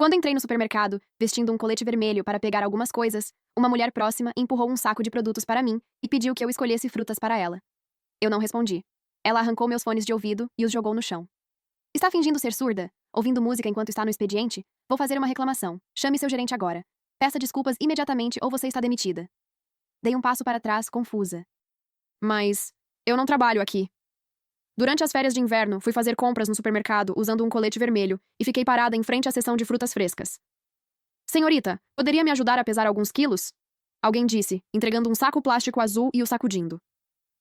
Quando entrei no supermercado, vestindo um colete vermelho para pegar algumas coisas, uma mulher próxima empurrou um saco de produtos para mim e pediu que eu escolhesse frutas para ela. Eu não respondi. Ela arrancou meus fones de ouvido e os jogou no chão. Está fingindo ser surda? Ouvindo música enquanto está no expediente? Vou fazer uma reclamação. Chame seu gerente agora. Peça desculpas imediatamente ou você está demitida. Dei um passo para trás, confusa. Mas eu não trabalho aqui. Durante as férias de inverno, fui fazer compras no supermercado usando um colete vermelho e fiquei parada em frente à seção de frutas frescas. Senhorita, poderia me ajudar a pesar alguns quilos? Alguém disse, entregando um saco plástico azul e o sacudindo.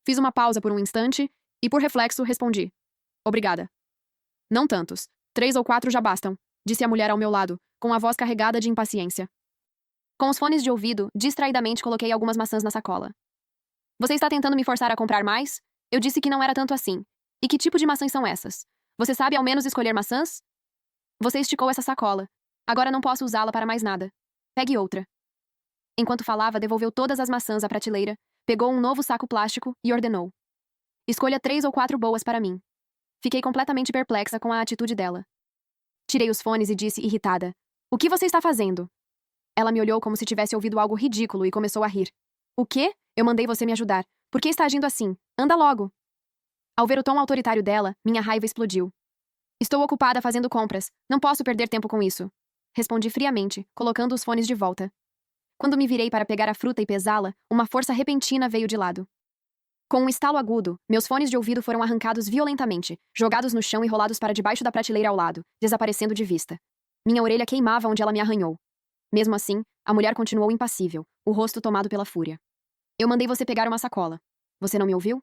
Fiz uma pausa por um instante e, por reflexo, respondi. Obrigada. Não tantos. 3 ou 4 já bastam, disse a mulher ao meu lado, com a voz carregada de impaciência. Com os fones de ouvido, distraidamente coloquei algumas maçãs na sacola. Você está tentando me forçar a comprar mais? Eu disse que não era tanto assim. E que tipo de maçãs são essas? Você sabe ao menos escolher maçãs? Você esticou essa sacola. Agora não posso usá-la para mais nada. Pegue outra. Enquanto falava, devolveu todas as maçãs à prateleira, pegou um novo saco plástico e ordenou. Escolha 3 ou 4 boas para mim. Fiquei completamente perplexa com a atitude dela. Tirei os fones e disse, irritada. O que você está fazendo? Ela me olhou como se tivesse ouvido algo ridículo e começou a rir. O quê? Eu mandei você me ajudar. Por que está agindo assim? Anda logo. Ao ver o tom autoritário dela, minha raiva explodiu. Estou ocupada fazendo compras. Não posso perder tempo com isso. Respondi friamente, colocando os fones de volta. Quando me virei para pegar a fruta e pesá-la, uma força repentina veio de lado. Com um estalo agudo, meus fones de ouvido foram arrancados violentamente, jogados no chão e rolados para debaixo da prateleira ao lado, desaparecendo de vista. Minha orelha queimava onde ela me arranhou. Mesmo assim, a mulher continuou impassível, o rosto tomado pela fúria. Eu mandei você pegar uma sacola. Você não me ouviu?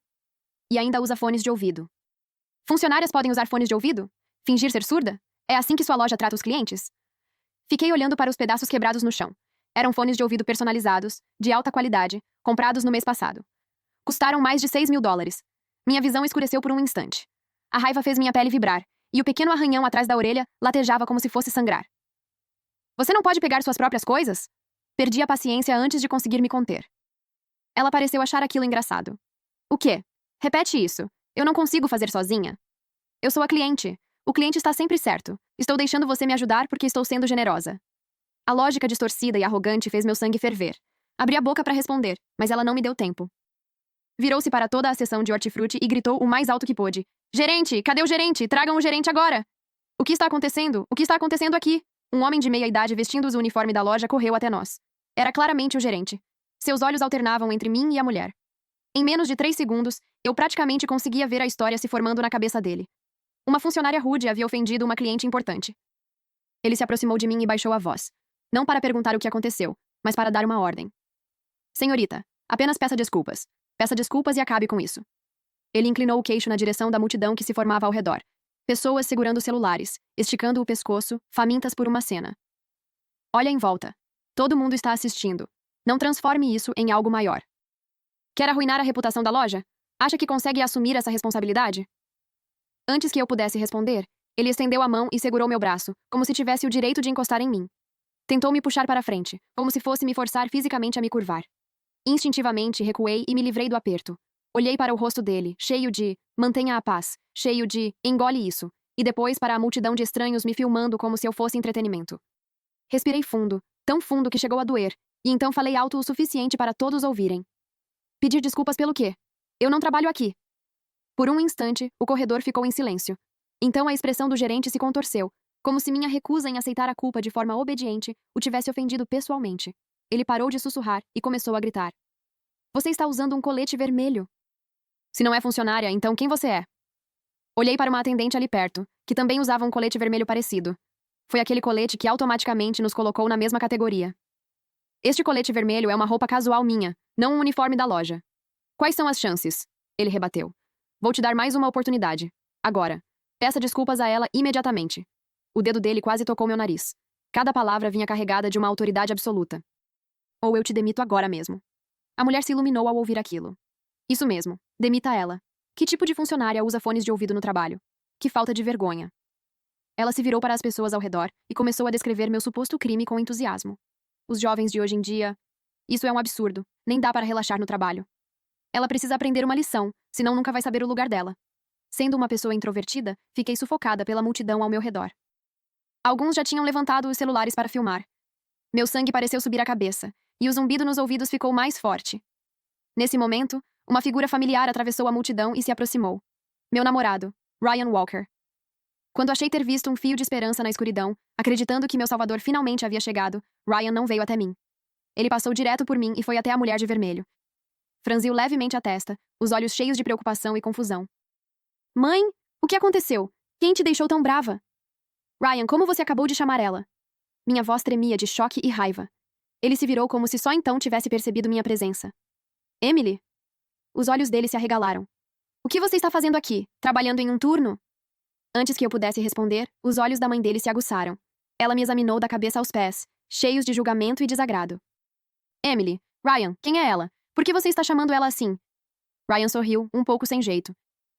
E ainda usa fones de ouvido. Funcionárias podem usar fones de ouvido? Fingir ser surda? É assim que sua loja trata os clientes? Fiquei olhando para os pedaços quebrados no chão. Eram fones de ouvido personalizados, de alta qualidade, comprados no mês passado. Custaram mais de $6.000. Minha visão escureceu por um instante. A raiva fez minha pele vibrar, e o pequeno arranhão atrás da orelha latejava como se fosse sangrar. Você não pode pegar suas próprias coisas? Perdi a paciência antes de conseguir me conter. Ela pareceu achar aquilo engraçado. O quê? Repete isso. Eu não consigo fazer sozinha. Eu sou a cliente. O cliente está sempre certo. Estou deixando você me ajudar porque estou sendo generosa. A lógica distorcida e arrogante fez meu sangue ferver. Abri a boca para responder, mas ela não me deu tempo. Virou-se para toda a seção de hortifruti e gritou o mais alto que pôde. Gerente! Cadê o gerente? Tragam o gerente agora! O que está acontecendo? O que está acontecendo aqui? Um homem de meia idade vestindo o uniforme da loja correu até nós. Era claramente o gerente. Seus olhos alternavam entre mim e a mulher. Em menos de 3 segundos, eu praticamente conseguia ver a história se formando na cabeça dele. Uma funcionária rude havia ofendido uma cliente importante. Ele se aproximou de mim e baixou a voz. Não para perguntar o que aconteceu, mas para dar uma ordem. Senhorita, apenas peça desculpas. Peça desculpas e acabe com isso. Ele inclinou o queixo na direção da multidão que se formava ao redor. Pessoas segurando celulares, esticando o pescoço, famintas por uma cena. Olha em volta. Todo mundo está assistindo. Não transforme isso em algo maior. Quer arruinar a reputação da loja? Acha que consegue assumir essa responsabilidade? Antes que eu pudesse responder, ele estendeu a mão e segurou meu braço, como se tivesse o direito de encostar em mim. Tentou me puxar para frente, como se fosse me forçar fisicamente a me curvar. Instintivamente, recuei e me livrei do aperto. Olhei para o rosto dele, cheio de mantenha a paz, cheio de engole isso, e depois para a multidão de estranhos me filmando como se eu fosse entretenimento. Respirei fundo, tão fundo que chegou a doer, e então falei alto o suficiente para todos ouvirem. Pedir desculpas pelo quê? Eu não trabalho aqui. Por um instante, o corredor ficou em silêncio. Então a expressão do gerente se contorceu, como se minha recusa em aceitar a culpa de forma obediente o tivesse ofendido pessoalmente. Ele parou de sussurrar e começou a gritar. Você está usando um colete vermelho. Se não é funcionária, então quem você é? Olhei para uma atendente ali perto, que também usava um colete vermelho parecido. Foi aquele colete que automaticamente nos colocou na mesma categoria. Este colete vermelho é uma roupa casual minha, não um uniforme da loja. Quais são as chances? Ele rebateu. Vou te dar mais uma oportunidade. Agora. Peça desculpas a ela imediatamente. O dedo dele quase tocou meu nariz. Cada palavra vinha carregada de uma autoridade absoluta. Ou eu te demito agora mesmo. A mulher se iluminou ao ouvir aquilo. Isso mesmo, demita ela. Que tipo de funcionária usa fones de ouvido no trabalho? Que falta de vergonha. Ela se virou para as pessoas ao redor e começou a descrever meu suposto crime com entusiasmo. Os jovens de hoje em dia... Isso é um absurdo. Nem dá para relaxar no trabalho. Ela precisa aprender uma lição, senão nunca vai saber o lugar dela. Sendo uma pessoa introvertida, fiquei sufocada pela multidão ao meu redor. Alguns já tinham levantado os celulares para filmar. Meu sangue pareceu subir a cabeça, e o zumbido nos ouvidos ficou mais forte. Nesse momento, uma figura familiar atravessou a multidão e se aproximou. Meu namorado, Ryan Walker. Quando achei ter visto um fio de esperança na escuridão, acreditando que meu salvador finalmente havia chegado, Ryan não veio até mim. Ele passou direto por mim e foi até a mulher de vermelho. Franziu levemente a testa, os olhos cheios de preocupação e confusão. Mãe, o que aconteceu? Quem te deixou tão brava? Ryan, como você acabou de chamar ela? Minha voz tremia de choque e raiva. Ele se virou como se só então tivesse percebido minha presença. Emily? Os olhos dele se arregalaram. O que você está fazendo aqui? Trabalhando em um turno? Antes que eu pudesse responder, os olhos da mãe dele se aguçaram. Ela me examinou da cabeça aos pés, cheios de julgamento e desagrado. Emily, Ryan, quem é ela? Por que você está chamando ela assim? Ryan sorriu, um pouco sem jeito.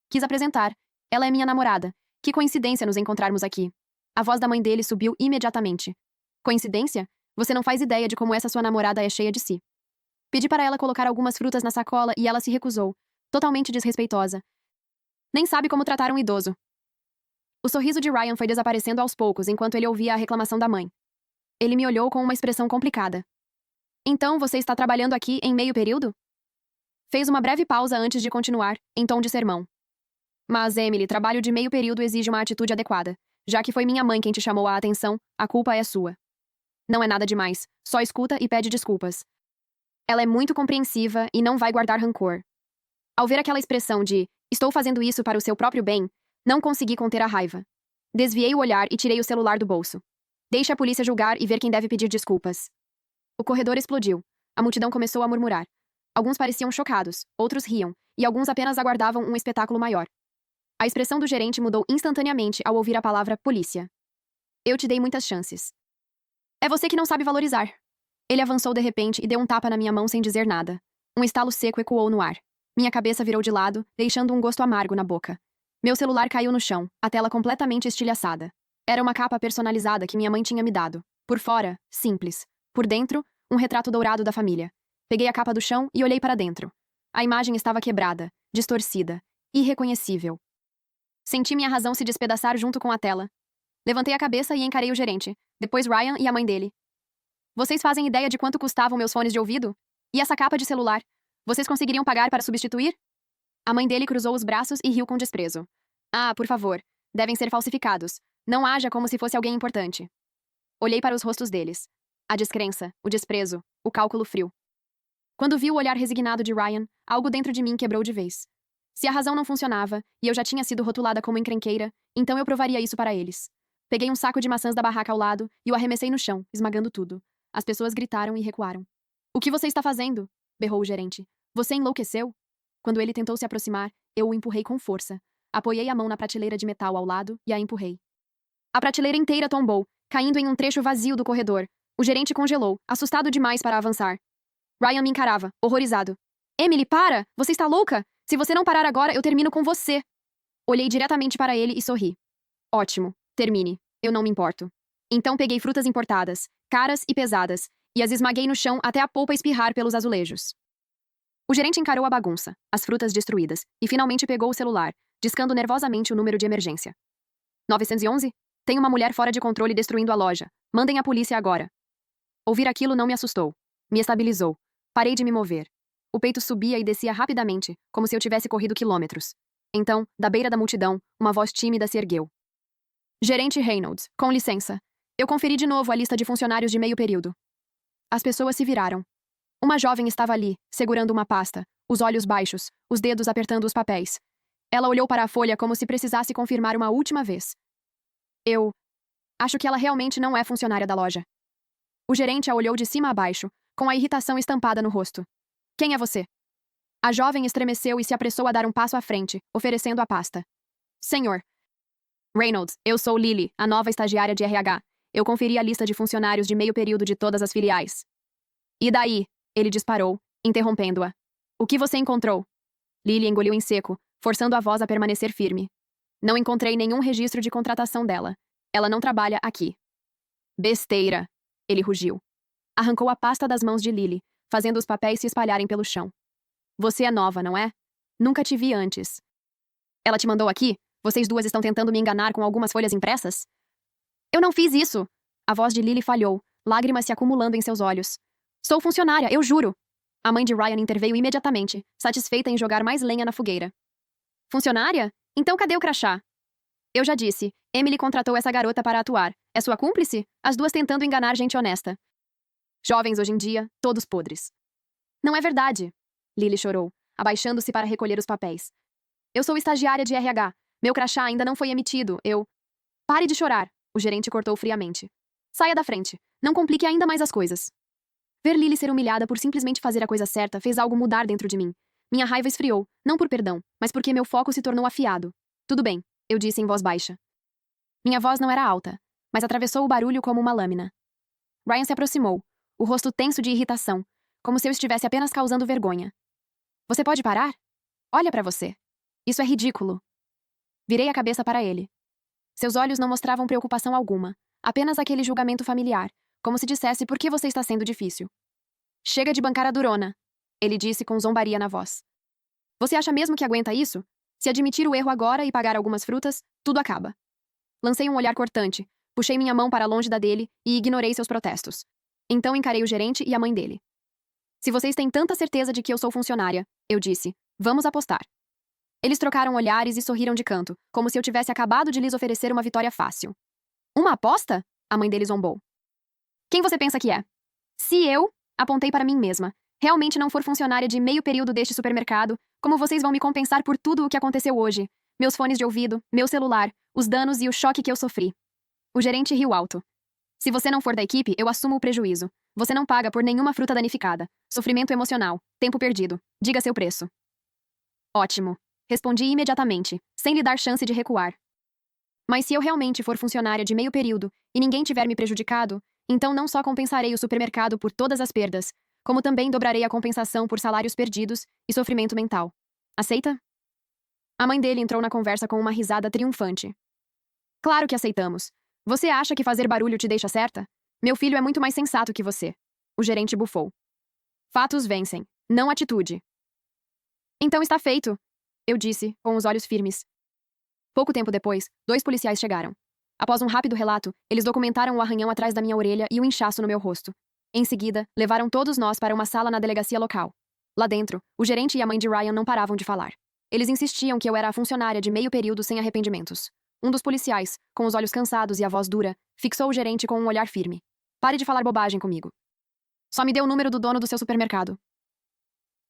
Quis apresentar. Ela é minha namorada. Que coincidência nos encontrarmos aqui. A voz da mãe dele subiu imediatamente. Coincidência? Você não faz ideia de como essa sua namorada é cheia de si. Pedi para ela colocar algumas frutas na sacola e ela se recusou, totalmente desrespeitosa. Nem sabe como tratar um idoso. O sorriso de Ryan foi desaparecendo aos poucos enquanto ele ouvia a reclamação da mãe. Ele me olhou com uma expressão complicada. Então você está trabalhando aqui em meio período? Fez uma breve pausa antes de continuar, em tom de sermão. Mas, Emily, trabalho de meio período exige uma atitude adequada. Já que foi minha mãe quem te chamou a atenção, a culpa é sua. Não é nada demais, só escuta e pede desculpas. Ela é muito compreensiva e não vai guardar rancor. Ao ver aquela expressão de estou fazendo isso para o seu próprio bem, não consegui conter a raiva. Desviei o olhar e tirei o celular do bolso. Deixe a polícia julgar e ver quem deve pedir desculpas. O corredor explodiu. A multidão começou a murmurar. Alguns pareciam chocados, outros riam, e alguns apenas aguardavam um espetáculo maior. A expressão do gerente mudou instantaneamente ao ouvir a palavra polícia. Eu te dei muitas chances. É você que não sabe valorizar. Ele avançou de repente e deu um tapa na minha mão sem dizer nada. Um estalo seco ecoou no ar. Minha cabeça virou de lado, deixando um gosto amargo na boca. Meu celular caiu no chão, a tela completamente estilhaçada. Era uma capa personalizada que minha mãe tinha me dado. Por fora, simples. Por dentro, um retrato dourado da família. Peguei a capa do chão e olhei para dentro. A imagem estava quebrada, distorcida, irreconhecível. Senti minha razão se despedaçar junto com a tela. Levantei a cabeça e encarei o gerente, depois Ryan e a mãe dele. Vocês fazem ideia de quanto custavam meus fones de ouvido? E essa capa de celular? Vocês conseguiriam pagar para substituir? A mãe dele cruzou os braços e riu com desprezo. Ah, por favor. Devem ser falsificados. Não haja como se fosse alguém importante. Olhei para os rostos deles. A descrença, o desprezo, o cálculo frio. Quando vi o olhar resignado de Ryan, algo dentro de mim quebrou de vez. Se a razão não funcionava, e eu já tinha sido rotulada como encrenqueira, então eu provaria isso para eles. Peguei um saco de maçãs da barraca ao lado e o arremessei no chão, esmagando tudo. As pessoas gritaram e recuaram. O que você está fazendo? Berrou o gerente. Você enlouqueceu? Quando ele tentou se aproximar, eu o empurrei com força. Apoiei a mão na prateleira de metal ao lado e a empurrei. A prateleira inteira tombou, caindo em um trecho vazio do corredor. O gerente congelou, assustado demais para avançar. Ryan me encarava, horrorizado. Emily, para! Você está louca? Se você não parar agora, eu termino com você. Olhei diretamente para ele e sorri. Ótimo. Termine. Eu não me importo. Então peguei frutas importadas, caras e pesadas, e as esmaguei no chão até a polpa espirrar pelos azulejos. O gerente encarou a bagunça, as frutas destruídas, e finalmente pegou o celular, discando nervosamente o número de emergência. 911? Tem uma mulher fora de controle destruindo a loja. Mandem a polícia agora. Ouvir aquilo não me assustou. Me estabilizou. Parei de me mover. O peito subia e descia rapidamente, como se eu tivesse corrido quilômetros. Então, da beira da multidão, uma voz tímida se ergueu. Gerente Reynolds, com licença. Eu conferi de novo a lista de funcionários de meio período. As pessoas se viraram. Uma jovem estava ali, segurando uma pasta, os olhos baixos, os dedos apertando os papéis. Ela olhou para a folha como se precisasse confirmar uma última vez. Eu acho que ela realmente não é funcionária da loja. O gerente a olhou de cima a baixo, com a irritação estampada no rosto. Quem é você? A jovem estremeceu e se apressou a dar um passo à frente, oferecendo a pasta. Senhor Reynolds, eu sou Lily, a nova estagiária de RH. Eu conferi a lista de funcionários de meio período de todas as filiais. E daí? Ele disparou, interrompendo-a. O que você encontrou? Lily engoliu em seco, forçando a voz a permanecer firme. Não encontrei nenhum registro de contratação dela. Ela não trabalha aqui. Besteira! Ele rugiu. Arrancou a pasta das mãos de Lily, fazendo os papéis se espalharem pelo chão. Você é nova, não é? Nunca te vi antes. Ela te mandou aqui? Vocês duas estão tentando me enganar com algumas folhas impressas? Eu não fiz isso! A voz de Lily falhou, lágrimas se acumulando em seus olhos. Sou funcionária, eu juro! A mãe de Ryan interveio imediatamente, satisfeita em jogar mais lenha na fogueira. Funcionária? Então cadê o crachá? Eu já disse, Emily contratou essa garota para atuar. É sua cúmplice? As duas tentando enganar gente honesta. Jovens hoje em dia, todos podres. Não é verdade. Lily chorou, abaixando-se para recolher os papéis. Eu sou estagiária de RH. Meu crachá ainda não foi emitido. Pare de chorar. O gerente cortou friamente. Saia da frente. Não complique ainda mais as coisas. Ver Lily ser humilhada por simplesmente fazer a coisa certa fez algo mudar dentro de mim. Minha raiva esfriou, não por perdão, mas porque meu foco se tornou afiado. Tudo bem, eu disse em voz baixa. Minha voz não era alta, mas atravessou o barulho como uma lâmina. Ryan se aproximou, o rosto tenso de irritação, como se eu estivesse apenas causando vergonha. Você pode parar? Olha para você. Isso é ridículo. Virei a cabeça para ele. Seus olhos não mostravam preocupação alguma, apenas aquele julgamento familiar, como se dissesse por que você está sendo difícil. Chega de bancar a durona, ele disse com zombaria na voz. Você acha mesmo que aguenta isso? Se admitir o erro agora e pagar algumas frutas, tudo acaba. Lancei um olhar cortante, puxei minha mão para longe da dele e ignorei seus protestos. Então encarei o gerente e a mãe dele. Se vocês têm tanta certeza de que eu sou funcionária, eu disse, vamos apostar. Eles trocaram olhares e sorriram de canto, como se eu tivesse acabado de lhes oferecer uma vitória fácil. Uma aposta? A mãe dele zombou. Quem você pensa que é? Se eu, apontei para mim mesma, realmente não for funcionária de meio período deste supermercado, como vocês vão me compensar por tudo o que aconteceu hoje? Meus fones de ouvido, meu celular, os danos e o choque que eu sofri. O gerente riu alto. Se você não for da equipe, eu assumo o prejuízo. Você não paga por nenhuma fruta danificada. Sofrimento emocional. Tempo perdido. Diga seu preço. Ótimo. Respondi imediatamente, sem lhe dar chance de recuar. Mas se eu realmente for funcionária de meio período e ninguém tiver me prejudicado, então não só compensarei o supermercado por todas as perdas, como também dobrarei a compensação por salários perdidos e sofrimento mental. Aceita? A mãe dele entrou na conversa com uma risada triunfante. Claro que aceitamos. Você acha que fazer barulho te deixa certa? Meu filho é muito mais sensato que você. O gerente bufou. Fatos vencem, não atitude. Então está feito, eu disse, com os olhos firmes. Pouco tempo depois, 2 policiais chegaram. Após um rápido relato, eles documentaram o arranhão atrás da minha orelha e o inchaço no meu rosto. Em seguida, levaram todos nós para uma sala na delegacia local. Lá dentro, o gerente e a mãe de Ryan não paravam de falar. Eles insistiam que eu era a funcionária de meio período sem arrependimentos. Um dos policiais, com os olhos cansados e a voz dura, fixou o gerente com um olhar firme. Pare de falar bobagem comigo. Só me dê o número do dono do seu supermercado.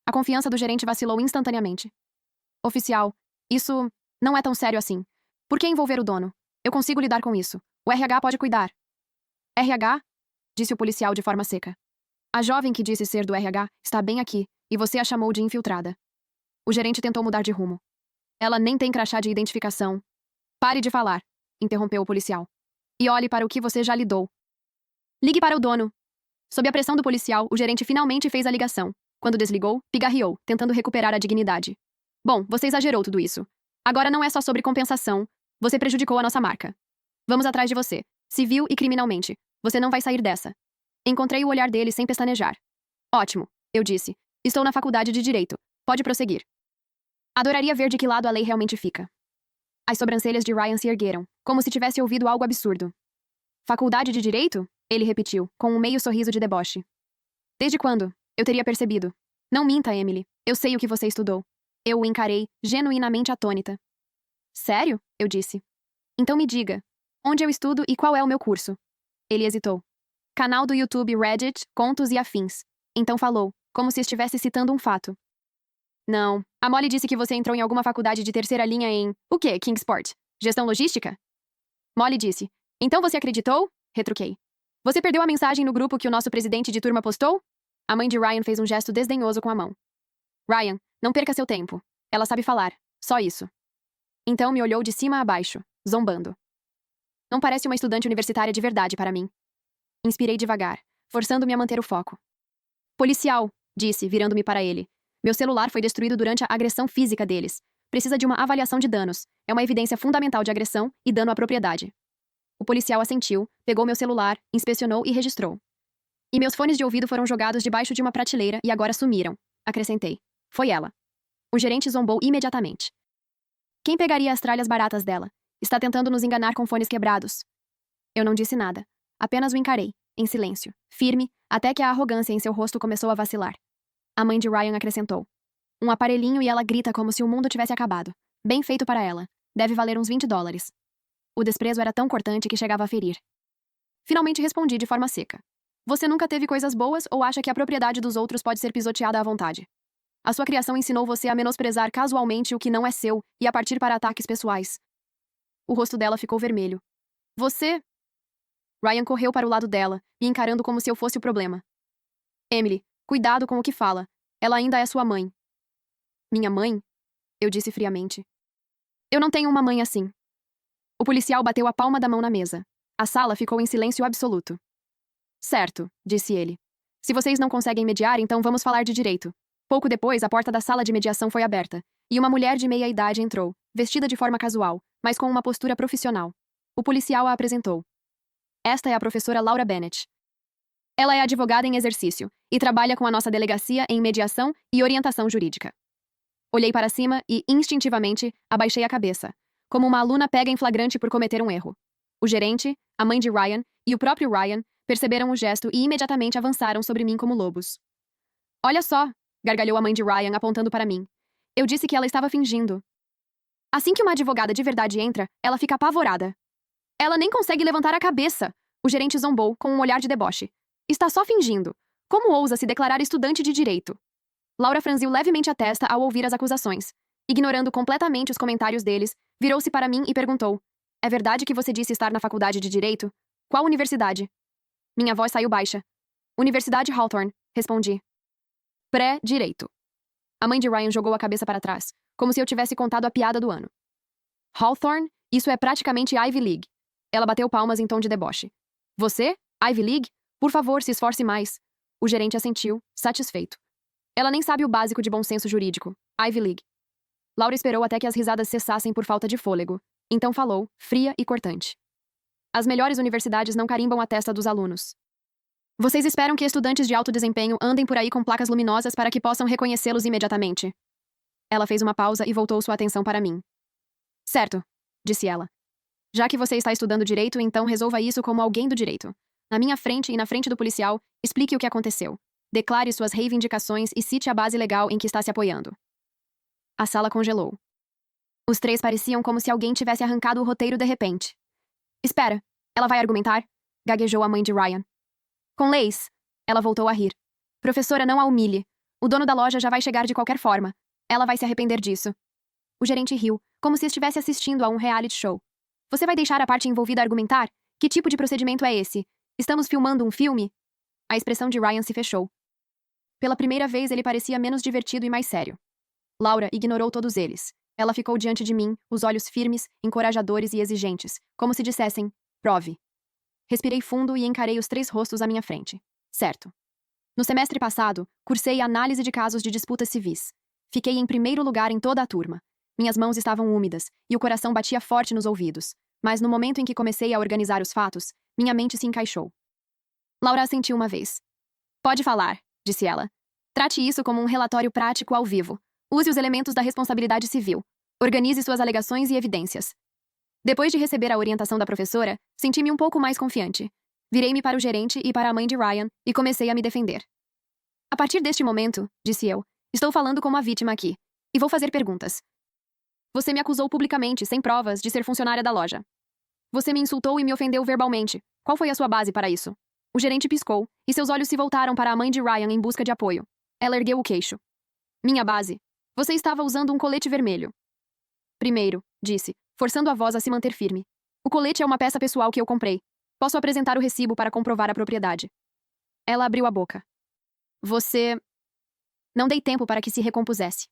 A confiança do gerente vacilou instantaneamente. Oficial, isso não é tão sério assim. Por que envolver o dono? Eu consigo lidar com isso. O RH pode cuidar. RH? Disse o policial de forma seca. A jovem que disse ser do RH está bem aqui, e você a chamou de infiltrada. O gerente tentou mudar de rumo. Ela nem tem crachá de identificação. Pare de falar, interrompeu o policial. E olhe para o que você já lidou. Ligue para o dono. Sob a pressão do policial, o gerente finalmente fez a ligação. Quando desligou, pigarreou, tentando recuperar a dignidade. Bom, você exagerou tudo isso. Agora não é só sobre compensação. Você prejudicou a nossa marca. Vamos atrás de você, civil e criminalmente. Você não vai sair dessa. Encontrei o olhar dele sem pestanejar. Ótimo, eu disse. Estou na faculdade de Direito. Pode prosseguir. Adoraria ver de que lado a lei realmente fica. As sobrancelhas de Ryan se ergueram, como se tivesse ouvido algo absurdo. Faculdade de Direito? Ele repetiu, com um meio sorriso de deboche. Desde quando? Eu teria percebido. Não minta, Emily. Eu sei o que você estudou. Eu o encarei, genuinamente atônita. Sério? Eu disse. Então me diga. Onde eu estudo e qual é o meu curso? Ele hesitou. Canal do YouTube Reddit, Contos e Afins. Então falou, como se estivesse citando um fato. Não. A Molly disse que você entrou em alguma faculdade de terceira linha em... O quê, Kingsport? Gestão logística? Molly disse. Então você acreditou? Retruquei. Você perdeu a mensagem no grupo que o nosso presidente de turma postou? A mãe de Ryan fez um gesto desdenhoso com a mão. Ryan, não perca seu tempo. Ela sabe falar. Só isso. Então me olhou de cima a baixo, zombando. Não parece uma estudante universitária de verdade para mim. Inspirei devagar, forçando-me a manter o foco. Policial, disse, virando-me para ele. Meu celular foi destruído durante a agressão física deles. Precisa de uma avaliação de danos. É uma evidência fundamental de agressão e dano à propriedade. O policial assentiu, pegou meu celular, inspecionou e registrou. E meus fones de ouvido foram jogados debaixo de uma prateleira e agora sumiram. Acrescentei. Foi ela. O gerente zombou imediatamente. Quem pegaria as tralhas baratas dela? Está tentando nos enganar com fones quebrados. Eu não disse nada. Apenas o encarei, em silêncio, firme, até que a arrogância em seu rosto começou a vacilar. A mãe de Ryan acrescentou. Um aparelhinho e ela grita como se o mundo tivesse acabado. Bem feito para ela. Deve valer uns $20. O desprezo era tão cortante que chegava a ferir. Finalmente respondi de forma seca. Você nunca teve coisas boas ou acha que a propriedade dos outros pode ser pisoteada à vontade? A sua criação ensinou você a menosprezar casualmente o que não é seu e a partir para ataques pessoais. O rosto dela ficou vermelho. Você... Ryan correu para o lado dela, me encarando como se eu fosse o problema. Emily, cuidado com o que fala. Ela ainda é sua mãe. Minha mãe? Eu disse friamente. Eu não tenho uma mãe assim. O policial bateu a palma da mão na mesa. A sala ficou em silêncio absoluto. Certo, disse ele. Se vocês não conseguem mediar, então vamos falar de direito. Pouco depois, a porta da sala de mediação foi aberta, e uma mulher de meia-idade entrou, vestida de forma casual, mas com uma postura profissional. O policial a apresentou. Esta é a professora Laura Bennett. Ela é advogada em exercício e trabalha com a nossa delegacia em mediação e orientação jurídica. Olhei para cima e, instintivamente, abaixei a cabeça, como uma aluna pega em flagrante por cometer um erro. O gerente, a mãe de Ryan e o próprio Ryan perceberam o gesto e imediatamente avançaram sobre mim como lobos. Olha só, gargalhou a mãe de Ryan apontando para mim. Eu disse que ela estava fingindo. Assim que uma advogada de verdade entra, ela fica apavorada. Ela nem consegue levantar a cabeça. O gerente zombou com um olhar de deboche. Está só fingindo. Como ousa se declarar estudante de direito? Laura franziu levemente a testa ao ouvir as acusações. Ignorando completamente os comentários deles, virou-se para mim e perguntou. É verdade que você disse estar na faculdade de direito? Qual universidade? Minha voz saiu baixa. Universidade Hawthorne, respondi. Pré-direito. A mãe de Ryan jogou a cabeça para trás, como se eu tivesse contado a piada do ano. Hawthorne? Isso é praticamente Ivy League. Ela bateu palmas em tom de deboche. Você? Ivy League? Por favor, se esforce mais. O gerente assentiu, satisfeito. Ela nem sabe o básico de bom senso jurídico. Ivy League. Laura esperou até que as risadas cessassem por falta de fôlego. Então falou, fria e cortante. As melhores universidades não carimbam a testa dos alunos. Vocês esperam que estudantes de alto desempenho andem por aí com placas luminosas para que possam reconhecê-los imediatamente? Ela fez uma pausa e voltou sua atenção para mim. Certo, disse ela. Já que você está estudando direito, então resolva isso como alguém do direito. Na minha frente e na frente do policial, explique o que aconteceu. Declare suas reivindicações e cite a base legal em que está se apoiando. A sala congelou. Os três pareciam como se alguém tivesse arrancado o roteiro de repente. Espera, ela vai argumentar? Gaguejou a mãe de Ryan. Com leis. Ela voltou a rir. Professora, não a humilhe. O dono da loja já vai chegar de qualquer forma. Ela vai se arrepender disso. O gerente riu, como se estivesse assistindo a um reality show. Você vai deixar a parte envolvida argumentar? Que tipo de procedimento é esse? Estamos filmando um filme? A expressão de Ryan se fechou. Pela primeira vez, ele parecia menos divertido e mais sério. Laura ignorou todos eles. Ela ficou diante de mim, os olhos firmes, encorajadores e exigentes, como se dissessem, prove. Respirei fundo e encarei os três rostos à minha frente. Certo. No semestre passado, cursei análise de casos de disputas civis. Fiquei em primeiro lugar em toda a turma. Minhas mãos estavam úmidas, e o coração batia forte nos ouvidos. Mas no momento em que comecei a organizar os fatos, minha mente se encaixou. Laura assentiu uma vez. Pode falar, disse ela. Trate isso como um relatório prático ao vivo. Use os elementos da responsabilidade civil. Organize suas alegações e evidências. Depois de receber a orientação da professora, senti-me um pouco mais confiante. Virei-me para o gerente e para a mãe de Ryan e comecei a me defender. A partir deste momento, disse eu, estou falando como a vítima aqui. E vou fazer perguntas. Você me acusou publicamente, sem provas, de ser funcionária da loja. Você me insultou e me ofendeu verbalmente. Qual foi a sua base para isso? O gerente piscou, e seus olhos se voltaram para a mãe de Ryan em busca de apoio. Ela ergueu o queixo. Minha base. Você estava usando um colete vermelho. Primeiro, disse, forçando a voz a se manter firme. O colete é uma peça pessoal que eu comprei. Posso apresentar o recibo para comprovar a propriedade. Ela abriu a boca. Você... Não dei tempo para que se recompusesse.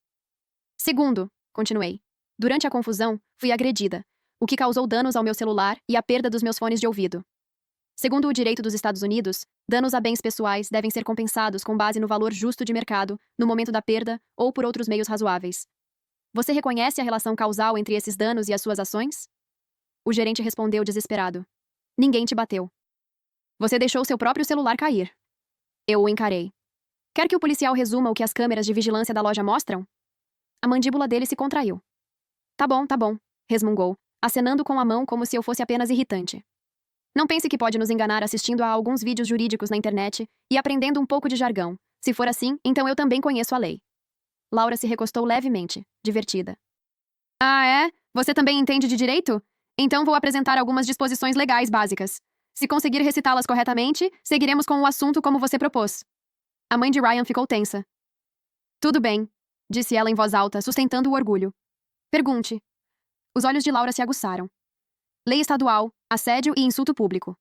Segundo, continuei. Durante a confusão, fui agredida, o que causou danos ao meu celular e a perda dos meus fones de ouvido. Segundo o direito dos Estados Unidos, danos a bens pessoais devem ser compensados com base no valor justo de mercado, no momento da perda ou por outros meios razoáveis. Você reconhece a relação causal entre esses danos e as suas ações? O gerente respondeu desesperado. Ninguém te bateu. Você deixou seu próprio celular cair. Eu o encarei. Quer que o policial resuma o que as câmeras de vigilância da loja mostram? A mandíbula dele se contraiu. Tá bom, resmungou, acenando com a mão como se eu fosse apenas irritante. Não pense que pode nos enganar assistindo a alguns vídeos jurídicos na internet e aprendendo um pouco de jargão. Se for assim, então eu também conheço a lei. Laura se recostou levemente, divertida. Ah, é? Você também entende de direito? Então vou apresentar algumas disposições legais básicas. Se conseguir recitá-las corretamente, seguiremos com o assunto como você propôs. A mãe de Ryan ficou tensa. Tudo bem, disse ela em voz alta, sustentando o orgulho. Pergunte. Os olhos de Laura se aguçaram. Lei estadual, assédio e insulto público.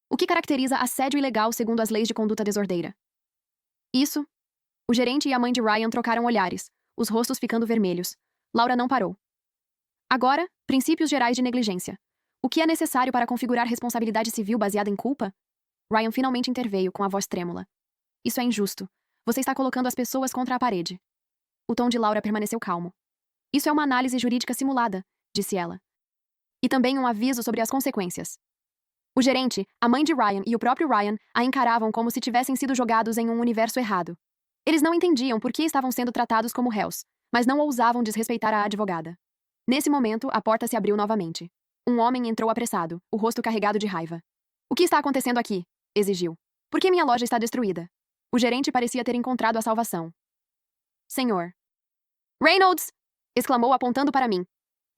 O que caracteriza assédio ilegal segundo as leis de conduta desordeira? Isso. O gerente e a mãe de Ryan trocaram olhares, os rostos ficando vermelhos. Laura não parou. Agora, princípios gerais de negligência. O que é necessário para configurar responsabilidade civil baseada em culpa? Ryan finalmente interveio com a voz trêmula. Isso é injusto. Você está colocando as pessoas contra a parede. O tom de Laura permaneceu calmo. Isso é uma análise jurídica simulada, disse ela. E também um aviso sobre as consequências. O gerente, a mãe de Ryan e o próprio Ryan a encaravam como se tivessem sido jogados em um universo errado. Eles não entendiam por que estavam sendo tratados como réus, mas não ousavam desrespeitar a advogada. Nesse momento, a porta se abriu novamente. Um homem entrou apressado, o rosto carregado de raiva. O que está acontecendo aqui? Exigiu. Por que minha loja está destruída? O gerente parecia ter encontrado a salvação. Senhor. Reynolds! Exclamou apontando para mim.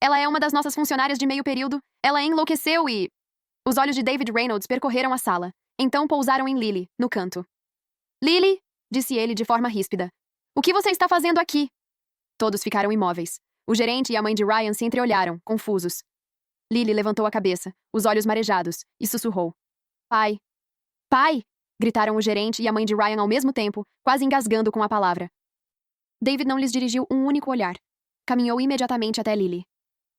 Ela é uma das nossas funcionárias de meio período. Ela enlouqueceu e... Os olhos de David Reynolds percorreram a sala. Então pousaram em Lily, no canto. Lily! Disse ele de forma ríspida. O que você está fazendo aqui? Todos ficaram imóveis. O gerente e a mãe de Ryan se entreolharam, confusos. Lily levantou a cabeça, os olhos marejados, e sussurrou. Pai! Pai! Gritaram o gerente e a mãe de Ryan ao mesmo tempo, quase engasgando com a palavra. David não lhes dirigiu um único olhar. Caminhou imediatamente até Lily.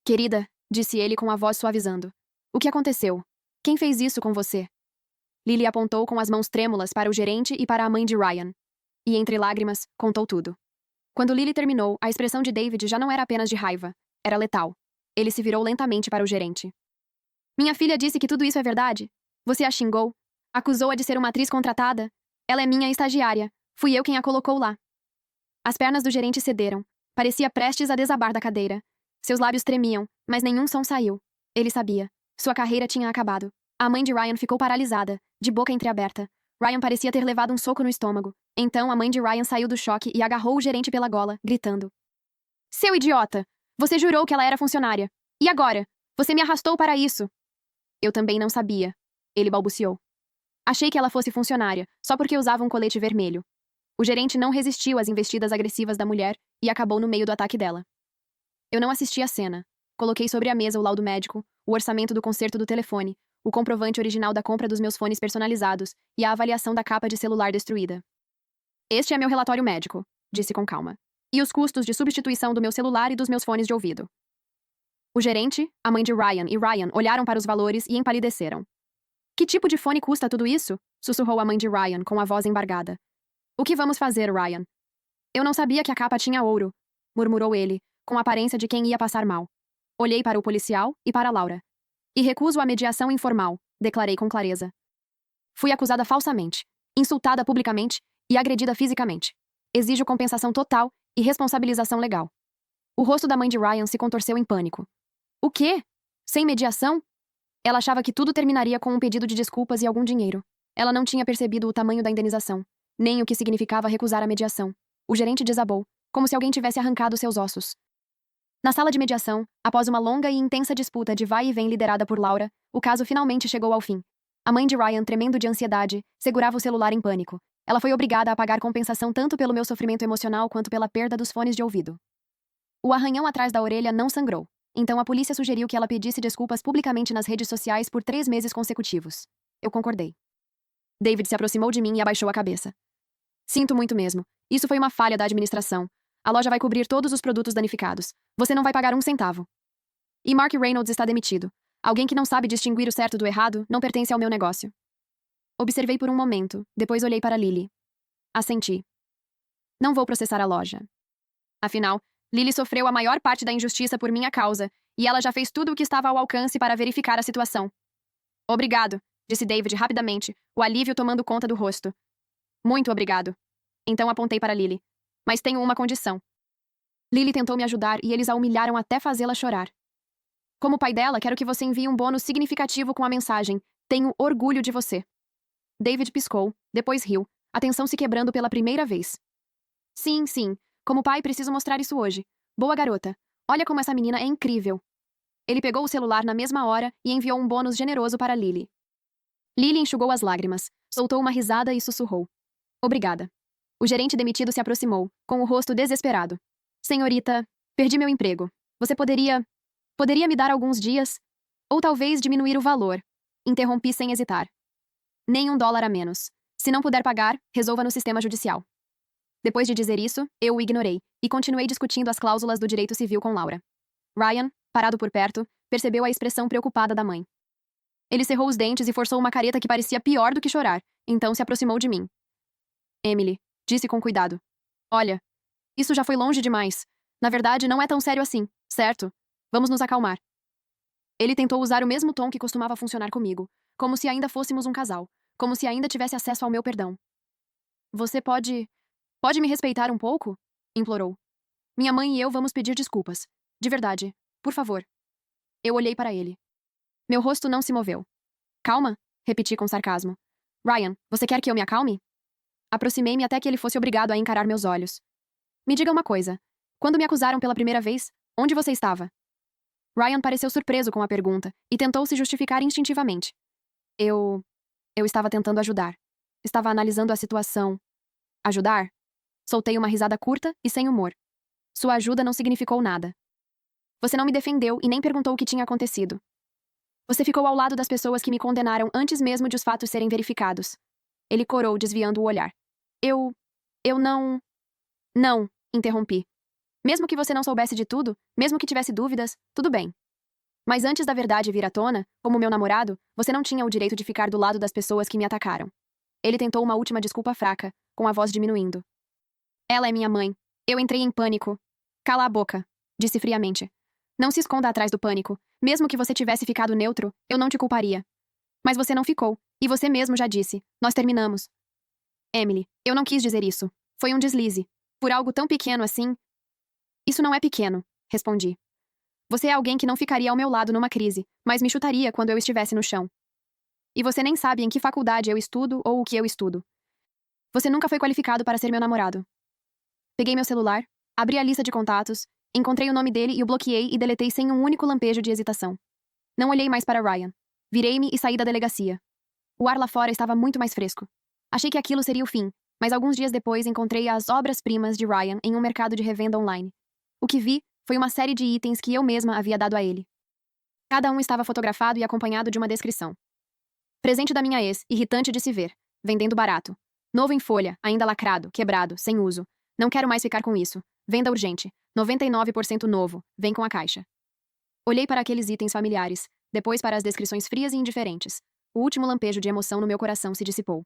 Querida, disse ele com a voz suavizando. O que aconteceu? Quem fez isso com você? Lily apontou com as mãos trêmulas para o gerente e para a mãe de Ryan. E entre lágrimas, contou tudo. Quando Lily terminou, a expressão de David já não era apenas de raiva, era letal. Ele se virou lentamente para o gerente. Minha filha disse que tudo isso é verdade? Você a xingou? Acusou-a de ser uma atriz contratada? Ela é minha estagiária. Fui eu quem a colocou lá. As pernas do gerente cederam. Parecia prestes a desabar da cadeira. Seus lábios tremiam, mas nenhum som saiu. Ele sabia. Sua carreira tinha acabado. A mãe de Ryan ficou paralisada, de boca entreaberta. Ryan parecia ter levado um soco no estômago. Então a mãe de Ryan saiu do choque e agarrou o gerente pela gola, gritando. Seu idiota! Você jurou que ela era funcionária. E agora? Você me arrastou para isso. Eu também não sabia. Ele balbuciou. Achei que ela fosse funcionária, só porque usava um colete vermelho. O gerente não resistiu às investidas agressivas da mulher e acabou no meio do ataque dela. Eu não assisti à cena. Coloquei sobre a mesa o laudo médico, o orçamento do conserto do telefone, o comprovante original da compra dos meus fones personalizados e a avaliação da capa de celular destruída. Este é meu relatório médico, disse com calma. E os custos de substituição do meu celular e dos meus fones de ouvido. O gerente, a mãe de Ryan e Ryan olharam para os valores e empalideceram. Que tipo de fone custa tudo isso? Sussurrou a mãe de Ryan com a voz embargada. O que vamos fazer, Ryan? Eu não sabia que a capa tinha ouro, murmurou ele, com a aparência de quem ia passar mal. Olhei para o policial e para Laura. E recuso a mediação informal, declarei com clareza. Fui acusada falsamente, insultada publicamente e agredida fisicamente. Exijo compensação total e responsabilização legal. O rosto da mãe de Ryan se contorceu em pânico. O quê? Sem mediação? Ela achava que tudo terminaria com um pedido de desculpas e algum dinheiro. Ela não tinha percebido o tamanho da indenização, nem o que significava recusar a mediação. O gerente desabou, como se alguém tivesse arrancado seus ossos. Na sala de mediação, após uma longa e intensa disputa de vai e vem liderada por Laura, o caso finalmente chegou ao fim. A mãe de Ryan, tremendo de ansiedade, segurava o celular em pânico. Ela foi obrigada a pagar compensação tanto pelo meu sofrimento emocional quanto pela perda dos fones de ouvido. O arranhão atrás da orelha não sangrou. Então a polícia sugeriu que ela pedisse desculpas publicamente nas redes sociais por 3 meses consecutivos. Eu concordei. David se aproximou de mim e abaixou a cabeça. Sinto muito mesmo. Isso foi uma falha da administração. A loja vai cobrir todos os produtos danificados. Você não vai pagar um centavo. E Mark Reynolds está demitido. Alguém que não sabe distinguir o certo do errado não pertence ao meu negócio. Observei por um momento, depois olhei para Lily. Assenti. Não vou processar a loja. Afinal, Lily sofreu a maior parte da injustiça por minha causa, e ela já fez tudo o que estava ao alcance para verificar a situação. Obrigado, disse David rapidamente, o alívio tomando conta do rosto. Muito obrigado. Então apontei para Lily. Mas tenho uma condição. Lily tentou me ajudar e eles a humilharam até fazê-la chorar. Como pai dela, quero que você envie um bônus significativo com a mensagem: Tenho orgulho de você. David piscou, depois riu, a tensão se quebrando pela primeira vez. Sim, sim. Como pai, preciso mostrar isso hoje. Boa garota. Olha como essa menina é incrível. Ele pegou o celular na mesma hora e enviou um bônus generoso para Lily. Lily enxugou as lágrimas, soltou uma risada e sussurrou. Obrigada. O gerente demitido se aproximou, com o rosto desesperado. Senhorita, perdi meu emprego. Você poderia me dar alguns dias? Ou talvez diminuir o valor. Interrompi sem hesitar. Nem $1 a menos. Se não puder pagar, resolva no sistema judicial. Depois de dizer isso, eu o ignorei, e continuei discutindo as cláusulas do direito civil com Laura. Ryan, parado por perto, percebeu a expressão preocupada da mãe. Ele cerrou os dentes e forçou uma careta que parecia pior do que chorar, então se aproximou de mim. Emily, disse com cuidado. Olha, isso já foi longe demais. Na verdade, não é tão sério assim, certo? Vamos nos acalmar. Ele tentou usar o mesmo tom que costumava funcionar comigo, como se ainda fôssemos um casal, como se ainda tivesse acesso ao meu perdão. Você pode me respeitar um pouco? Implorou. Minha mãe e eu vamos pedir desculpas. De verdade. Por favor. Eu olhei para ele. Meu rosto não se moveu. Calma? Repeti com sarcasmo. Ryan, você quer que eu me acalme? Aproximei-me até que ele fosse obrigado a encarar meus olhos. Me diga uma coisa. Quando me acusaram pela primeira vez, onde você estava? Ryan pareceu surpreso com a pergunta e tentou se justificar instintivamente. Eu estava tentando ajudar. Estava analisando a situação. Ajudar? Soltei uma risada curta e sem humor. Sua ajuda não significou nada. Você não me defendeu e nem perguntou o que tinha acontecido. Você ficou ao lado das pessoas que me condenaram antes mesmo de os fatos serem verificados. Ele corou, desviando o olhar. Eu não... Não, interrompi. Mesmo que você não soubesse de tudo, mesmo que tivesse dúvidas, tudo bem. Mas antes da verdade vir à tona, como meu namorado, você não tinha o direito de ficar do lado das pessoas que me atacaram. Ele tentou uma última desculpa fraca, com a voz diminuindo. Ela é minha mãe. Eu entrei em pânico. Cala a boca, disse friamente. Não se esconda atrás do pânico. Mesmo que você tivesse ficado neutro, eu não te culparia. Mas você não ficou, e você mesmo já disse. Nós terminamos. Emily, eu não quis dizer isso. Foi um deslize. Por algo tão pequeno assim... Isso não é pequeno, respondi. Você é alguém que não ficaria ao meu lado numa crise, mas me chutaria quando eu estivesse no chão. E você nem sabe em que faculdade eu estudo ou o que eu estudo. Você nunca foi qualificado para ser meu namorado. Peguei meu celular, abri a lista de contatos, encontrei o nome dele e o bloqueei e deletei sem um único lampejo de hesitação. Não olhei mais para Ryan. Virei-me e saí da delegacia. O ar lá fora estava muito mais fresco. Achei que aquilo seria o fim, mas alguns dias depois encontrei as obras-primas de Ryan em um mercado de revenda online. O que vi foi uma série de itens que eu mesma havia dado a ele. Cada um estava fotografado e acompanhado de uma descrição. Presente da minha ex, irritante de se ver, vendendo barato. Novo em folha, ainda lacrado, quebrado, sem uso. Não quero mais ficar com isso. Venda urgente. 99% novo. Vem com a caixa. Olhei para aqueles itens familiares, depois para as descrições frias e indiferentes. O último lampejo de emoção no meu coração se dissipou.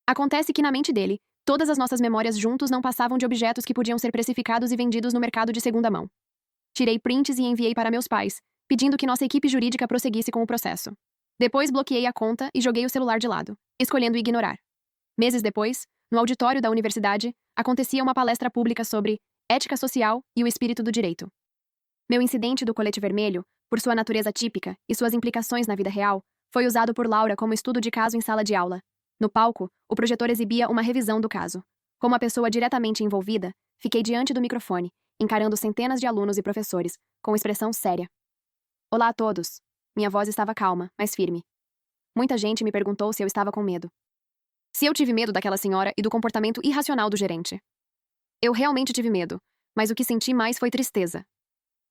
Acontece que na mente dele, todas as nossas memórias juntos não passavam de objetos que podiam ser precificados e vendidos no mercado de segunda mão. Tirei prints e enviei para meus pais, pedindo que nossa equipe jurídica prosseguisse com o processo. Depois bloqueei a conta e joguei o celular de lado, escolhendo ignorar. Meses depois, no auditório da universidade, acontecia uma palestra pública sobre ética social e o espírito do direito. Meu incidente do colete vermelho, por sua natureza típica e suas implicações na vida real, foi usado por Laura como estudo de caso em sala de aula. No palco, o projetor exibia uma revisão do caso. Como a pessoa diretamente envolvida, fiquei diante do microfone, encarando centenas de alunos e professores, com expressão séria. Olá a todos. Minha voz estava calma, mas firme. Muita gente me perguntou se eu estava com medo. Se eu tive medo daquela senhora e do comportamento irracional do gerente. Eu realmente tive medo, mas o que senti mais foi tristeza.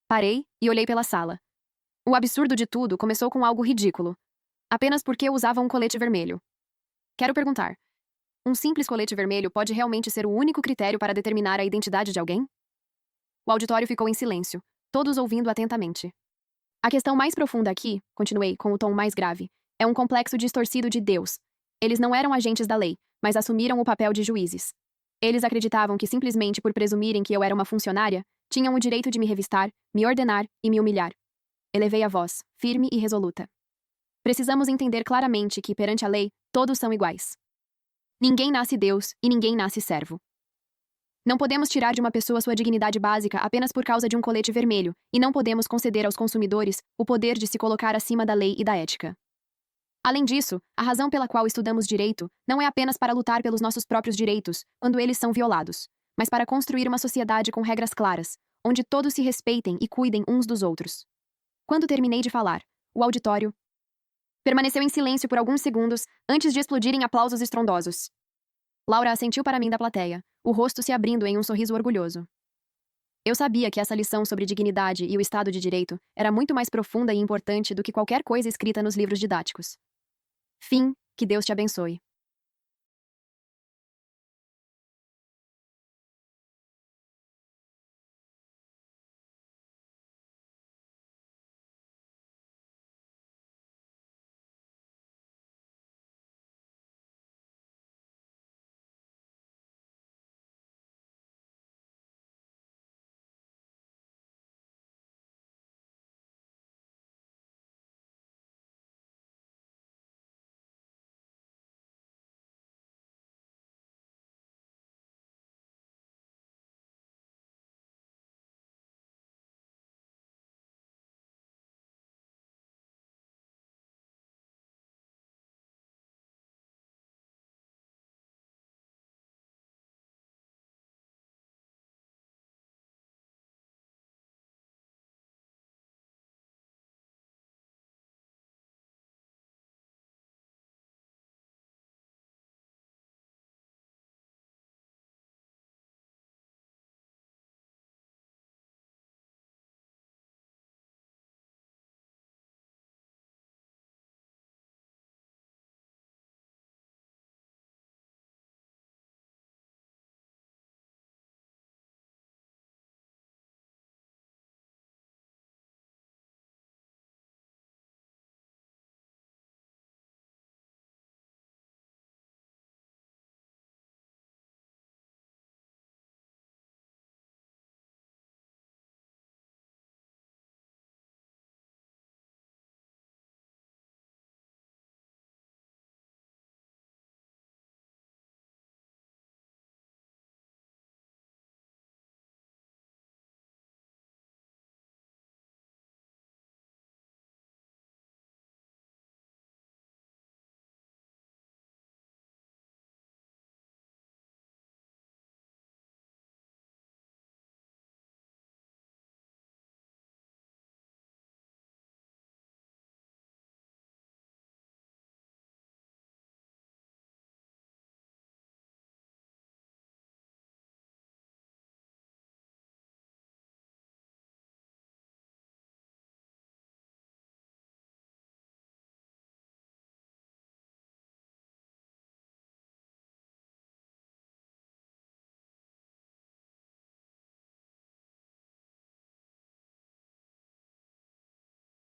Parei e olhei pela sala. O absurdo de tudo começou com algo ridículo. Apenas porque eu usava um colete vermelho. Quero perguntar. Um simples colete vermelho pode realmente ser o único critério para determinar a identidade de alguém? O auditório ficou em silêncio, todos ouvindo atentamente. A questão mais profunda aqui, continuei com o tom mais grave, é um complexo distorcido de Deus. Eles não eram agentes da lei, mas assumiram o papel de juízes. Eles acreditavam que simplesmente por presumirem que eu era uma funcionária, tinham o direito de me revistar, me ordenar e me humilhar. Elevei a voz, firme e resoluta. Precisamos entender claramente que, perante a lei, todos são iguais. Ninguém nasce Deus e ninguém nasce servo. Não podemos tirar de uma pessoa sua dignidade básica apenas por causa de um colete vermelho, e não podemos conceder aos consumidores o poder de se colocar acima da lei e da ética. Além disso, a razão pela qual estudamos direito não é apenas para lutar pelos nossos próprios direitos, quando eles são violados, mas para construir uma sociedade com regras claras, onde todos se respeitem e cuidem uns dos outros. Quando terminei de falar, o auditório permaneceu em silêncio por alguns segundos antes de explodir em aplausos estrondosos. Laura assentiu para mim da plateia, o rosto se abrindo em um sorriso orgulhoso. Eu sabia que essa lição sobre dignidade e o Estado de Direito era muito mais profunda e importante do que qualquer coisa escrita nos livros didáticos. Fim, que Deus te abençoe.